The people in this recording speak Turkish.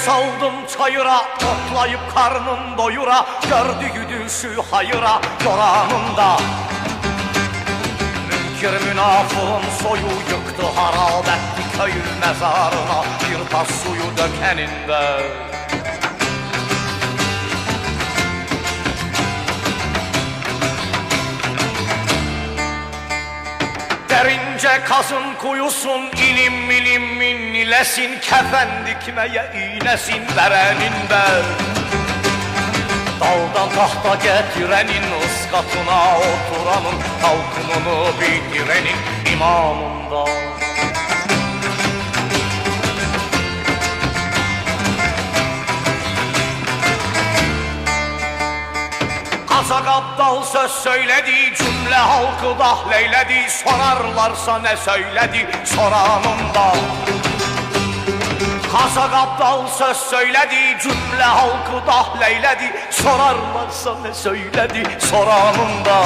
saldım çayıra, toplayıp karnım doyura, gördü düşü hayıra yoranında. Münkir münafığın soyu yıktı, harap etti köyün mezarına bir tas suyu dökeninde. Derince kazın kuyusun, ilim ilim inlesin, kefen dikmeye iğnesin vereninde. Daldan tahta getirenin, ıskatına oturanın, halkımını bitirenin imamında. Kazak Abdal söz söyledi, cümle halkı dahleyledi, sorarlarsa ne söyledi soranında. Kazak Abdal söz söyledi, cümle halkı dahleyledi, sorarlarsa ne söyledi soranında.